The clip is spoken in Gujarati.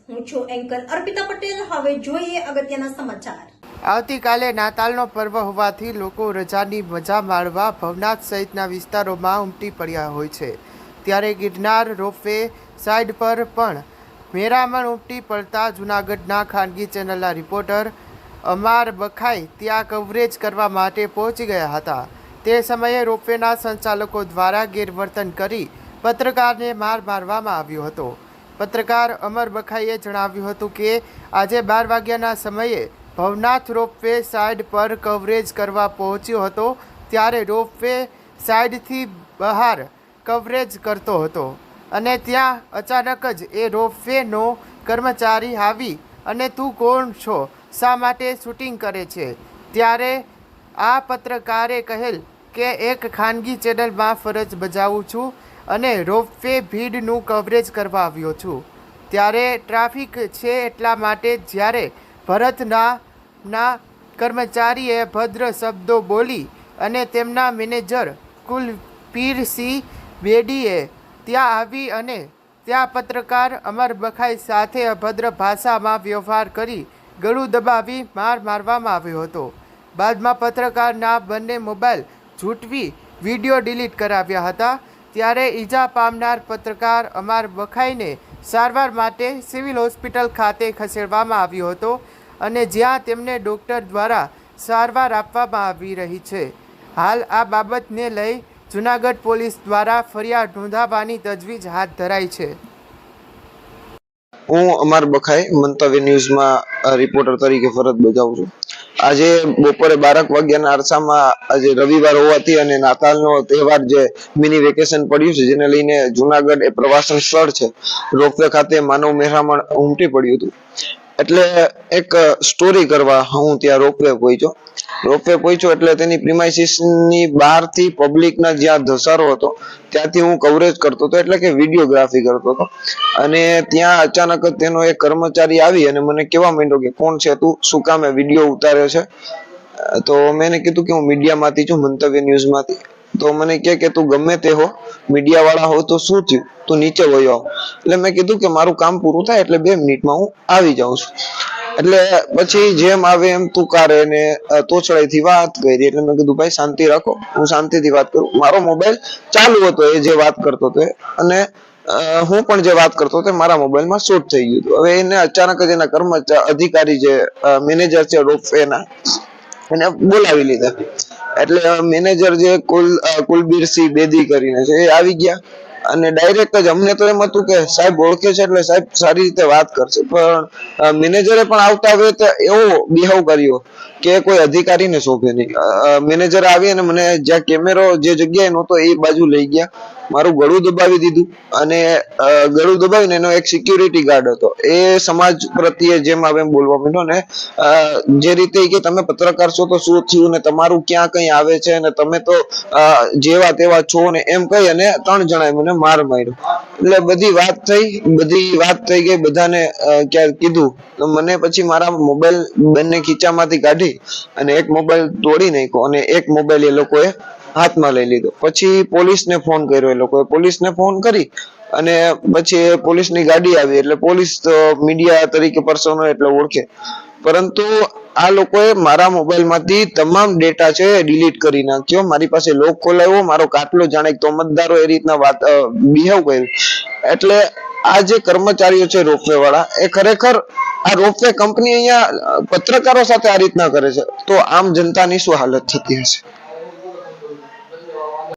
હું છું એન્કર અર્પિતા પટેલ। હવે જોઈએ અગત્યના સમાચાર। આવતીકાલે નાતાલનો પર્વ હોવાથી લોકો રજાની મજા માણવા ભવનાથ સહિતના વિસ્તારોમાં ઉમટી પડ્યા હોય છે। ત્યારે ગિરનાર રોપવે સાઇડ પર પણ મેરામણ ઉમટી પડતા જૂનાગઢના ખાનગી ચેનલના રિપોર્ટર અમાર બખાઈ ત્યાં કવરેજ કરવા માટે પહોંચી ગયા હતા। તે સમયે રોપવેના સંચાલકો દ્વારા ગેરવર્તન કરી પત્રકારને માર મારવામાં આવ્યો હતો। પત્રકાર અમર બખાઈએ જણાવ્યું હતું કે આજે 12 વાગ્યાના સમયે ભવનાથ રોપવે સાઇડ પર કવરેજ કરવા પહોંચ્યો હતો ત્યારે રોપવે સાઇડથી બહાર કવરેજ કરતો હતો અને ત્યાં અચાનક જ એ રોપવેનો કર્મચારી આવી અને તું કોણ છો, શા માટે શૂટિંગ કરે છે? ત્યારે આ પત્રકારે કહેલ કે એક ખાનગી ચેનલમાં ફરજ બજાવું છું અને રોપવે ભીડનું કવરેજ કરવા આવ્યો છું। ત્યારે ટ્રાફિક છે એટલા માટે જ્યારે ભરતના કર્મચારીએ ભદ્ર શબ્દો બોલી અને તેમના મેનેજર કુલપીરસિંહ બેડીએ ત્યાં આવી અને ત્યાં પત્રકાર અમર બખાઈ સાથે અભદ્ર ભાષામાં વ્યવહાર કરી ગળું દબાવી માર મારવામાં આવ્યો હતો। બાદમાં પત્રકારના બંને મોબાઈલ ઝૂંટવી વિડીયો ડિલીટ કરાવ્યા હતા। ત્યારે ઈજા પામનાર પત્રકાર અમર બખાઈને સારવાર માટે સિવિલ હોસ્પિટલ ખાતે ખસેડવામાં આવ્યો હતો અને જ્યાં તેમને ડૉક્ટર દ્વારા સારવાર આપવામાં આવી રહી છે। હાલ આ બાબતને લઈ જૂનાગઢ પોલીસ દ્વારા ફરિયાદ નોંધાવવાની તજવીજ હાથ ધરાઈ છે। હું અમર બખાઈ મંતવ્ય ન્યૂઝમાં રિપોર્ટર તરીકે ફરજ બજાવું છું। આજે બપોરે 12 વાગ્યાના અરસામાં આજે રવિવાર હોવાથી અને નાતાલનો તહેવાર જે મિની વેકેશન પડ્યું છે જેને લઈને જૂનાગઢ એ પ્રવાસન સ્થળ છે, રોપવે ખાતે માનવ મહેરામણ ઉમટી પડ્યું હતું। એટલે એક સ્ટોરી કરવા હું ત્યાં રોપવે પહોંચ્યો એટલે તેની પ્રિમાઇસીસની બહારથી પબ્લિકના જ્યાં ધસારો હતો ત્યાંથી હું કવરેજ કરતો હતો, એટલે કે વિડીયોગ્રાફી કરતો હતો અને ત્યાં અચાનક જ તેનો એક કર્મચારી આવી અને મને કહેવા માંડ્યો કે કોણ છે તું, શું કામે વિડીયો ઉતાર્યો છે? તો મેં કીધું કે હું મીડિયામાંથી છું, મંતવ્ય ન્યૂઝમાંથી। તો મને કે તું ગમે તે હો, મીડિયા વાળા હો તો શું થયું, તું નીચે વયો આવ। એટલે મેં કીધું કે મારું કામ પૂરું થાય એટલે 2 મિનિટમાં હું આવી જાઉં છું। એટલે પછી જેમ આવે એમ તુકારે ને તોછડાઈથી વાત કરી। એટલે મેં કીધું ભાઈ શાંતિ રાખો, હું શાંતિથી વાત કરું। મારો મોબાઈલ ચાલુ હતો એ જે વાત કરતો હતો અને હું પણ જે વાત કરતો હતો મારા મોબાઈલમાં શૂટ થઈ ગયું હતું। હવે એને અચાનક જ એના કર્મચારી અધિકારી જે મેનેજર છે રોપવેના એને બોલાવી લીધા। એટલે મેનેજર જે કુલબીરસિંહ બેદી કરીને છે એ આવી ગયા અને ડાયરેક્ટ જ અમને તો એમ હતું કે સાહેબ ઓળખે છે એટલે સાહેબ સારી રીતે વાત કરશે, પણ મેનેજરે પણ આવતા હવે એવો બિહેવ કર્યો કે કોઈ અધિકારીને શોભે નહીં। મેનેજર આવી અને મને જ્યાં કેમેરો જે જગ્યાએ નહોતો એ બાજુ લઈ ગયા, મારું ગળું દબાવી દીધું અને ગળું દબાવીને એનો એક સિક્યુરિટી ગાર્ડ હતો એ સમાજ પ્રત્યે જેમ આવે એમ બોલવા માંડ્યો ને જે રીતે કે તમે પત્રકાર છો તો શું થયું ને તમારું ક્યાં કઈ આવે છે અને તમે તો જેવા તેવા છો ને એમ કહી અને 3 જણાએ મને માર માર્યો। એટલે બધી વાત થઈ ગઈ, બધાને ક્યાં કીધું તો મને પછી મારા મોબાઈલ બંને ખીચામાંથી કાઢી અને એક મોબાઈલ તોડી નાખ્યો અને એક મોબાઈલ એ લોકોએ હાથમાં લઈ લીધો। પછી પોલીસને ફોન કર્યો, એ લોકોએ પોલીસને ફોન કરી અને પછી પોલીસની ગાડી આવી। એટલે પોલીસ તો મીડિયા તરીકે પર્સનો એટલે ઓળખે, પરંતુ આ લોકોએ મારા મોબાઈલમાંથી તમામ ડેટા છે ડિલીટ કરી નાખ્યો, મારી પાસે લોક ખોલાવ્યો, મારો કાટલો જાણે તોમતદારો એ રીતના વાત બિહેવ કર્યું। એટલે આ જે કર્મચારીઓ છે રોપવે વાળા એ ખરેખર આ રોપવે કંપની અહીંયા પત્રકારો સાથે આ રીતના કરે છે તો આમ જનતાની શું હાલત થતી હશે?